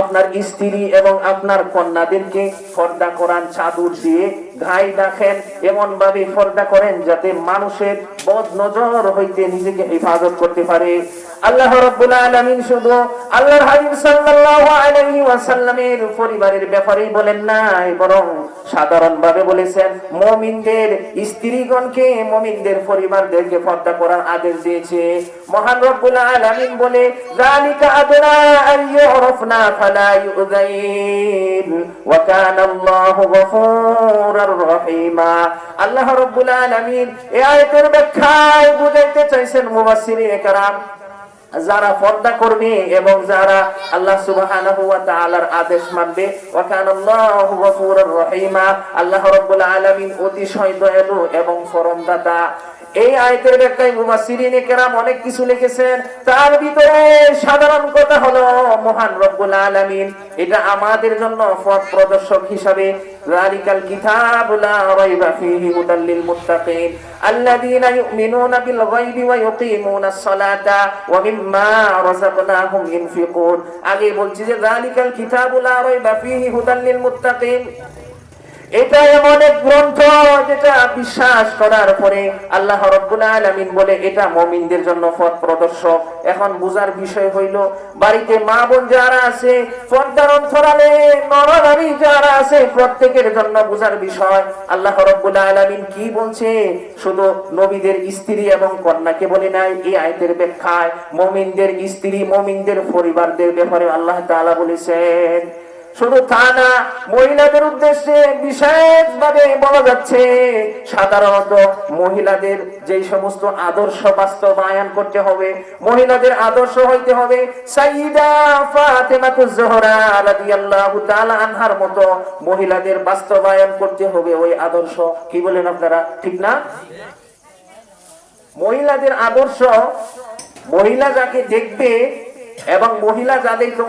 আপনার স্ত্রী এবং আপনার কন্যাদেরকে পর্দা করান চাদর দিয়ে গায়ে রাখেন, এমন ভাবে পর্দা করেন যাতে মানুষের বদ নজর হইতে নিজেকে হেফাজত করতে পারে। আল্লাহ রাব্বুল আলামিন শুধু আল্লাহর হাবিব সাল্লাল্লাহু আলাইহি ওয়াসাল্লামের পরিবারের ব্যাপারেই বলেন নাই, বরং সাধারণভাবে বলেছেন মুমিনদের স্ত্রীগণকে, মুমিনদের পরিবারদেরকে পর্দা করার আদেশ দিয়েছে। মহান রব্বুল আলামিন বলে যালিকা আদনা আন ইউরাফনা ফালা ইউযাইন ওয়া কানা আল্লাহু গফুরার রহিমা। আল্লাহ রাব্বুল আলামিন এই আয়াতের ব্যাখ্যায় বুঝাইতে চাইছেন মুফাসসিরিন کرام, যারা পর্দা করবে এবং যারা আল্লাহ সুবহানাহু ওয়া তাআলার আদেশ মানবে, ওয়া কানা আল্লাহু গফুরুর রহিমা, আল্লাহ রাব্বুল আলামিন অতিশয় দয়ালু এবং পরমদাতা। এই আয়াতের ব্যাখ্যায় মুফাসসিরিন کرام অনেক কিছু লিখেছেন, তার ভিতরে সাধারণ কথা হলো মহান রব্বুল আলামিন এটা আমাদের জন্য পথ প্রদর্শক হিসাবে যালিকাল কিতাবু লা রাইবা ফীহি হুদাল লিল মুত্তাকিন আল্লাযীনা ইউমিনুনা বিল গায়বি ওয়া ইউকিমুনাস সালাতা ওয়া মিম্মা রাযাকনাহুম ইনফিকুন। আগে বলছি যে যালিকাল কিতাবু লা রাইবা ফীহি হুদাল লিল মুত্তাকিন, এটা এমন এক গ্রন্থ যেটা বিশ্বাস করার পরে আল্লাহ রাব্বুল আলামিন বলে এটা মুমিনদের জন্য পথ প্রদর্শক। এখন বুঝার বিষয় হইল বাড়িতে মা বোন যারা আছে, পর্দার অন্তরালে নরনারী যারা আছে, প্রত্যেকের জন্য বুঝার বিষয় আল্লাহ রাব্বুল আলামিন কি বলছে। শুধু নবীদের স্ত্রী এবং কন্যাকে বলে নাই, এই আয়াতের ব্যাখ্যায় মুমিনদের স্ত্রী, মুমিনদের পরিবারদের ব্যাপারে আল্লাহ তাআলা বলেছেন। শুধু তা না, মহিলাদের উদ্দেশ্যে বিশেষভাবে বলা যাচ্ছে সাধারণত মহিলাদের যে সমস্ত আদর্শ বাস্তবায়ন করতে হবে, মহিলাদের আদর্শ হইতে হবে সাইয়্যিদা ফাতেমাতুজ জোহরা রাদিয়াল্লাহু তাআলা আনহার মতো মহিলাদের বাস্তবায়ন করতে হবে ওই আদর্শ। কি বলেন আপনারা, ঠিক না? মহিলাদের আদর্শ, মহিলা যাকে দেখবে এবং মহিলা যাদেরকে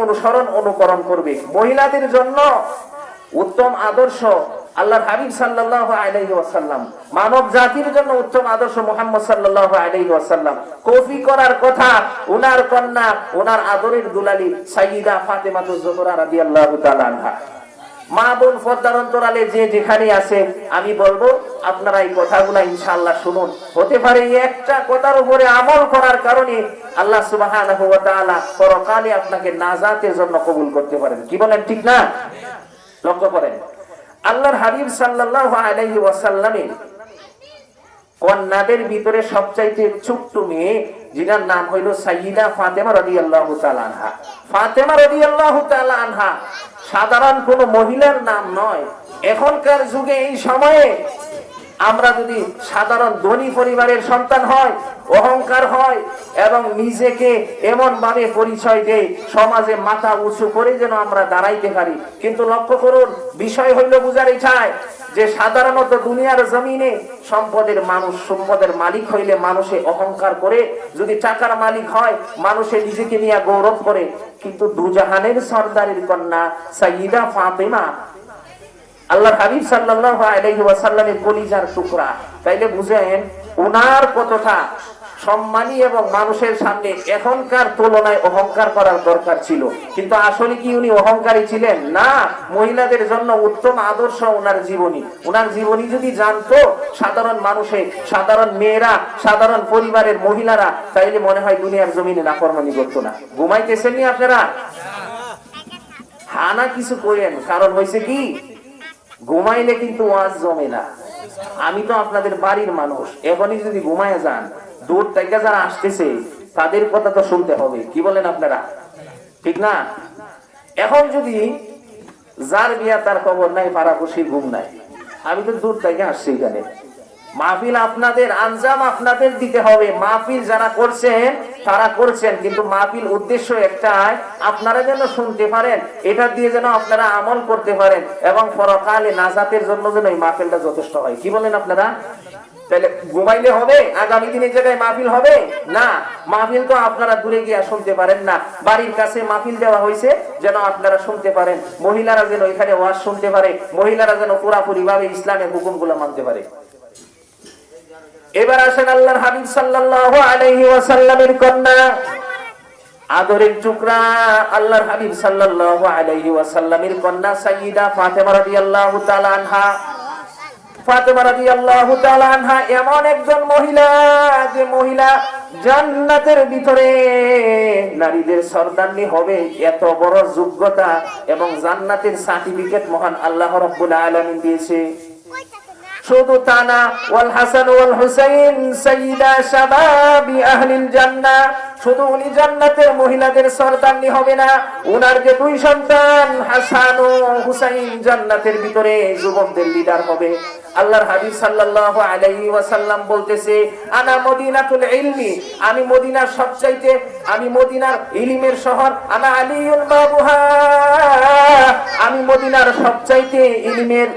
অনুকরণ করবে, মহিলাদের জন্য উত্তম আদর্শ আল্লাহর হাবিব সাল্লাল্লাহু আলাইহি ওয়াসাল্লাম, মানব জাতির জন্য উত্তম আদর্শ মুহাম্মদ সাল্লাল্লাহু আলাইহি ওয়াসাল্লাম। কপি করার কথা ওনার কন্যা, ওনার আদরের দুলালি সাইয়্যিদা ফাতেমাতুজ জোহরা রাদিয়াল্লাহু তাআলা আনহা। মা বোন পর্দার অন্তরালে যে যেখানে আছে, আমি বলবো আপনারা এই কথাগুলো ইনশাআল্লাহ শুনুন। হতে পারে একটা কথার উপরে আমল করার কারণে আল্লাহ সুবহানাহু ওয়া তাআলা পরকালে আপনাকে নাজাতের জন্য কবুল করতে পারেন। কি বলেন, ঠিক না? লক্ষ্য করেন, আল্লাহর হাবিব সাল্লাল্লাহু আলাইহি ওয়াসাল্লামের কন্যাদের ভিতরে সবচাইতে ছোট্ট মেয়ে, যার নাম হইল সাইয়্যিদা ফাতেমা রাদিয়াল্লাহু তাআলা আনহা। ফাতেমা রাদিয়াল্লাহু তাআলা আনহা সাধারণ কোন মহিলার নাম নয়। এখনকার যুগে এই সময়ে আমরা যদি সাধারণ ধনী পরিবারের সন্তান হয়, অহংকার হয় এবং নিজেকে এমন ভাবে পরিচয় দেই, সমাজে মাথা উঁচু করে যেন আমরা দাঁড়াইতে পারি। কিন্তু লক্ষ্য করুন, বিষয় হইল বুঝার ইচ্ছায় যে সাধারণত দুনিয়ার জমিনে সম্পদের মানুষ, সম্পদের মালিক হইলে মানুষে অহংকার করে, যদি টাকার মালিক হয় মানুষে নিজেকে নিয়ে গৌরব করে। কিন্তু দুজাহানের সরদারের কন্যা সাইয়্যিদা ফাতেমা, আল্লাহর হাবিব সাল্লাল্লাহু আলাইহি ওয়াসাল্লামের কলিজার টুকরা, তাইলে বুঝেন ওনার কতটা সম্মানী এবং মানুষের সামনে এখনকার তুলনায় অহংকার করার দরকার ছিল। কিন্তু আসলে কি উনি অহংকারী ছিলেন? না, মহিলাদের জন্য উত্তম আদর্শ ওনার জীবনী। ওনার জীবনী যদি জানতো সাধারণ মানুষে, সাধারণ মেয়েরা, সাধারণ পরিবারের মহিলারা, তাইলে মনে হয় দুনিয়ার জমিনে নাফরমানি করতো না। ঘুমাইতেছেন নি আপনারা? হানা কিছু করেন, কারণ হয়েছে কি, ঘুমাইলে কিন্তু ওয়াজ জমে না। আমি তো আপনাদের বাড়ির মানুষ, এখনই যদি ঘুমায় যান, দূর থেকে যারা আসতেছে তাদের কথা তো শুনতে হবে। কি বলেন আপনারা, ঠিক না? এখন যদি যার বিয়া তার খবর নাই, পাড়া খুশি ঘুম নাই, আমি তো দূর থেকে আসছি এখানে। মাহফিল আপনাদের, আঞ্জাম আপনাদের দিতে হবে। মাহফিল যারা করছেন তারা করছেন, কিন্তু মাহফিল উদ্দেশ্য একটাই, আপনারা যেন শুনতে পারেন, এটা দিয়ে যেন আপনারা আমল করতে পারেন এবং পরকালে নাজাতের জন্য যেন এই মাহফিলটা যথেষ্ট হয়। কি বলেন আপনারা? তাহলে ঘুমাইলে হবে? আগামী দিনের জায়গায় মাহফিল হবে না। মাহফিল তো আপনারা দূরে গিয়ে শুনতে পারেন না, বাড়ির কাছে মাহফিল দেওয়া হয়েছে যেন আপনারা শুনতে পারেন, মহিলারা যেন এখানে ওয়াজ শুনতে পারে, মহিলারা যেন পুরাপুরি ভাবে ইসলামের হুকুমগুলো মানতে পারে। এবার আসেন আল্লাহর হাবিব সাল্লাল্লাহু আলাইহি ওয়াসাল্লামের কন্যা আদরের টুকরা আল্লাহর হাবিব সাল্লাল্লাহু আলাইহি ওয়াসাল্লামের কন্যা সাইয়্যিদা ফাতেমা রাদিয়াল্লাহু তাআলা আনহা। ফাতেমা রাদিয়াল্লাহু তাআলা আনহা এমন একজন মহিলা, যে মহিলা জান্নাতের ভিতরে নারীদের সর্দারনি হবে, এত বড় যোগ্যতা এবং জান্নাতের সার্টিফিকেট মহান আল্লাহ রাব্বুল আলামিন দিয়েছে। শুধু তা না, ওয়াল হাসান ওয়াল হুসাইন সাইয়্যিদা শাবাবি আহলিল জান্নাহ, শুধু উনি জান্নাতের মহিলাদের সর্দারনি হবে না, উনার যে দুই সন্তান হাসান ও হুসাইন জান্নাতের ভিতরে যুবকদের লিডার হবে। আল্লাহর হাবিব সাল্লাল্লাহু আলাইহি ওয়াসাল্লাম বলতেছে, আনা মদিনাতুল ইলমি, আমি মদিনার সবচাইতে, আমি মদিনার ইলমের শহর, আনা আলিউল বাবুহা, আমি মদিনার সবচাইতে ইলমের,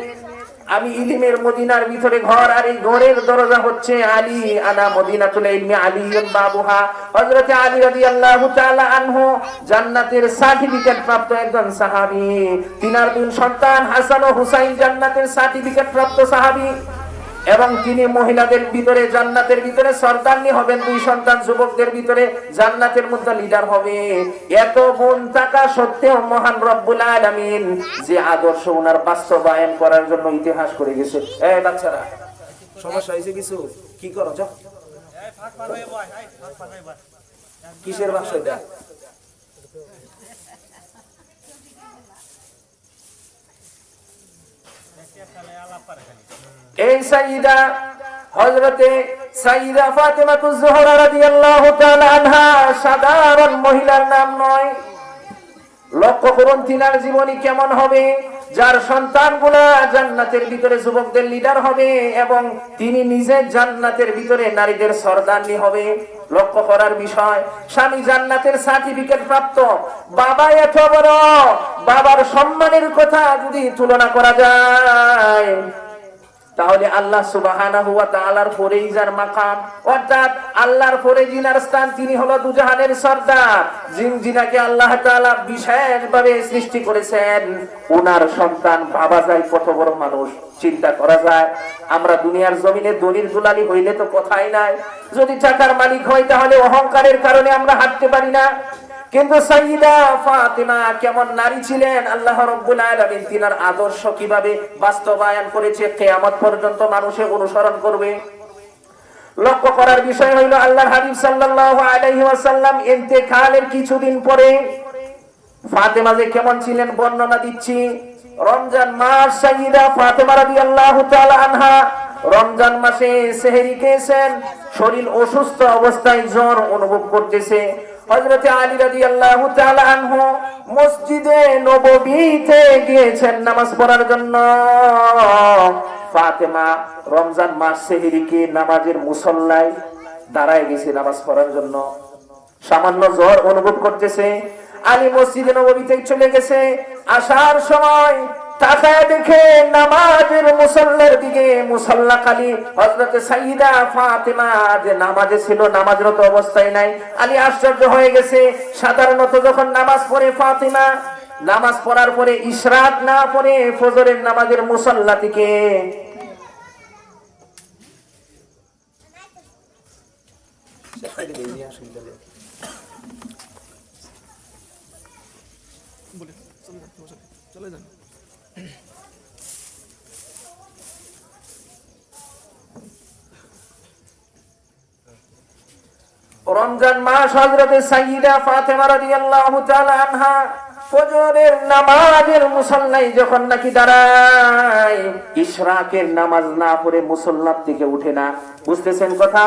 আমি ইলমের মদিনার ভিতরে ঘর, আর এই ঘরের দরজা হচ্ছে আলী, আনা মদিনাতুল ইলমি আলিউল বাবুহা। হযরত আলী রাদিয়াল্লাহু তাআলা আনহু জান্নাতের সার্টিফিকেট প্রাপ্ত একজন সাহাবী, তিনার দুই সন্তান হাসান ও হুসাইন জান্নাতের সার্টিফিকেট প্রাপ্ত সাহাবী, এবং তিনি মহিলাদের ভিতরে জান্নাতের ভিতরে সর্দারনি হবেন, দুই সন্তান যুবকদের ভিতরে জান্নাতের মধ্যে লিডার হবে। এত গুণ থাকা সত্ত্বেও মহান রব্বুল আলামিন যে আদর্শ ওনার বাস্তবায়ন করার জন্য ইতিহাস করে গেছে। এই বাচ্চারা, সমস্যা হয়েছে কিছু? কি করো যাও, কিসের বাক্স এটা? এই সাইয়্যিদা হযরতে সাইয়্যিদা ফাতেমাতুজ জোহরা রাদিয়াল্লাহু তাআলা আনহা সাধারণ মহিলার নাম নয়। লক্ষ্য করুন তিনার জীবনী কেমন হবে, যার সন্তানগুলা জান্নাতের ভিতরে যুবকদের লিডার হবে এবং তিনি নিজে জান্নাতের ভিতরে নারীদের সর্দারনি হবে। লক্ষ্য করার বিষয়, স্বামী জান্নাতের সার্টিফিকেট প্রাপ্ত, বাবা এত বড়, বাবার সম্মানের কথা যদি তুলনা করা যায়, তাহলে আল্লাহ সুবহানাহু ওয়া তাআলার পরেই যার মাকাম, অর্থাৎ আল্লাহর পরে জিনার স্থান, তিনি হলো দুজাহানের সর্দার। জিনাকে আল্লাহ তাআলা বিশেষভাবে সৃষ্টি করেছেন, ওনার সন্তান বাবা যায় কত বড় মানুষ, চিন্তা করা যায়। আমরা দুনিয়ার জমিনে দলিল দুলালি হইলে তো কথাই নাই, যদি টাকার মালিক হয় তাহলে অহংকারের কারণে আমরা হাঁটতে পারি না। কিন্তু সাইয়্যিদা ফাতেমা কেমন নারী ছিলেন, আল্লাহ রাব্বুল আলামিন তিনার আদর্শ কিভাবে বাস্তবায়ন করেছে, কিয়ামত পর্যন্ত মানুষে অনুসরণ করবে। লক্ষ্য করার বিষয় হইল, আল্লাহর হাবিব সাল্লাল্লাহু আলাইহি ওয়াসাল্লাম ইন্তেকালের কিছুদিন পরে ফাতেমা যে কেমন ছিলেন বর্ণনা দিচ্ছি। রমজান মাস, সাইয়্যিদা ফাতেমা রাদিয়াল্লাহু তাআলা আনহা রমজান মাসে সেহরি খেয়েছেন, শরীর অসুস্থ অবস্থায় জ্বর অনুভব করতেছে। হযরত আলী রাদিয়াল্লাহু তাআলা আনহু মসজিদে নববীতে গিয়েছেন নামাজ পড়ার জন্য। ফাতেমা রমজান মাস সেহরিকে নামাজের মুসল্লায় দাঁড়ায় গেছে নামাজ পড়ার জন্য, সামান্য জ্বর অনুভব করতেছে। আলী মসজিদে নববীতে চলে গেছে, আসার সময় তাকায় দেখে নামাজের মুসল্লার দিকে, মুসল্লা খালি, হযরত সাইয়্যিদা ফাতেমা যে নামাজে ছিল, নামাজরত অবস্থায় নাই। আলী আশ্চর্য হয়ে গেছে। সাধারণত যখন নামাজ পড়ে ফাতেমা, নামাজ পড়ার পরে ইশরাক না পড়ে ফজরের নামাজের মুসল্লা থেকে চলে যান। রমজান মাস, হযরত সাইয়্যিদা ফাতেমা রাদিয়াল্লাহু তাআলা আনহা ফজরের নামাজের মুসল্লায় যখন নাকি দাঁড়ায়, ইশরাকের নামাজ না পড়ে মুসল্লা থেকে উঠে না। বুঝতেছেন কথা?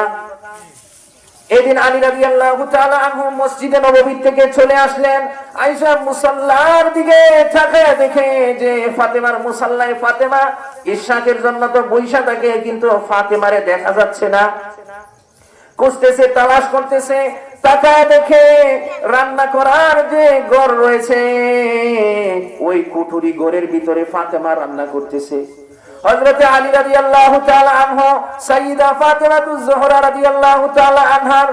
এদিন আলী রাদিয়াল্লাহু তাআলা আনহু মসজিদে নববী থেকে চলে আসলেন, আয়েশা মুসল্লার দিকে তাকায় দেখে যে ফাতেমার মুসল্লায় ফাতেমা ইশরাকের জন্য তো বৈশা থাকে, কিন্তু ফাতেমারে দেখা যাচ্ছে না। খুঁজতেছে, তালাশ করতেছে, তাকায় দেখে রান্না করার যে ঘর রয়েছে, ওই কুঠুরি ঘরের ভিতরে ফাতেমা রান্না করতেছে। হযরত আলী রাদিয়াল্লাহু তাআলা আনহু সাইয়্যিদা ফাতেমাতুজ জোহরা রাদিয়াল্লাহু তাআলা আনহার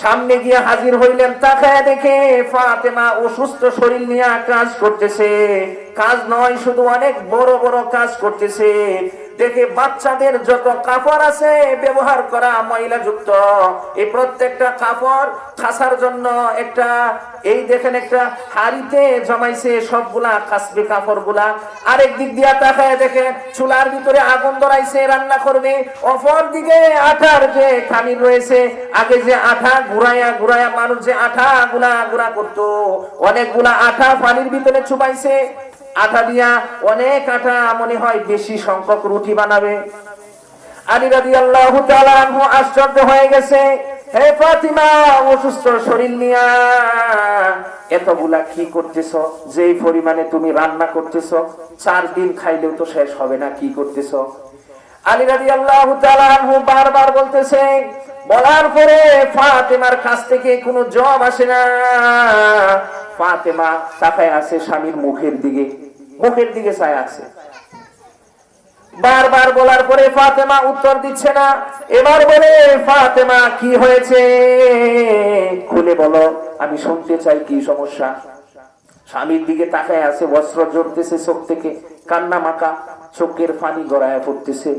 সামনে গিয়ে হাজির হইলেন। তাকায় দেখে ফাতেমা অসুস্থ শরীর নিয়ে কাজ করতেছে। কাজ নয়, শুধু অনেক বড় বড় কাজ করতেছে। দেখে বাচ্চাদের যত কাপড় আছে ব্যবহার করা ময়লা যুক্ত, এই প্রত্যেকটা কাপড় খাসার জন্য একটা এই দেখেন একটা হাড়িতে জমাইছে সবগুলা কাসবি কাপড় গুলা। আরেক দিক দিয়া তাকায় দেখে চুলার ভিতরে আগুন ধরাইছে, রান্না করবে। অপর দিকে আঠার যে খামির রয়েছে, আগে যে আঠা ঘুরাইয়া ঘুরাইয়া মানুষ যে আঠা গুলা গুড়া করতো, অনেকগুলা আঠা পানির ভিতরে চুবাইছে। আঠা দিয়া অনেক আঠা মনে হয় বেশি সংখ্যক রুটি বানাবে। আলী রাদিয়াল্লাহু তাআলা আনহু আশ্চর্য হয়ে গেছে, হে ফাতিমা, অসুস্থ শরীর নিয়া এতগুলা কি করতেছ? যেই পরিমাণে তুমি রান্না করতেছ 4 দিন খাইলেও তো শেষ হবে না, কি করতেছ? আলী রাদিয়াল্লাহু তাআলা আনহু বারবার বলতেছে, বলার পরে ফাতেমার কাছ থেকে কোনো জবাব আসে না। ফাতেমা তাকায় আছে স্বামীর মুখের দিকে চায় আছে। বারবার বলার পরে ফাতেমা উত্তর দিচ্ছে না। এবার বলে, ফাতেমা কি হয়েছে খুলে বলো, আমি শুনতে চাই, কি সমস্যা? স্বামীর দিকে তাকায় আছে, বস্ত্র ঝরতেছে চোখ থেকে, কান্না মাখা চোখের পানি গড়ায় পড়তেছে।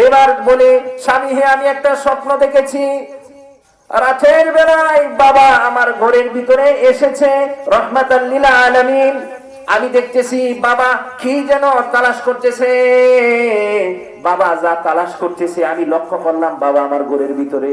এবার বলে, স্বামী হে, আমি একটা স্বপ্ন দেখেছি। রাতের বেলায় বাবা আমার ঘরের ভিতরে এসেছে রহমাতাল লিল আলামিন। আমি দেখতেছি বাবা কি যেন তালাশ করতেছে। বাবা যা তালাশ করতেছে আমি লক্ষ্য করলাম বাবা আমার ঘরের ভিতরে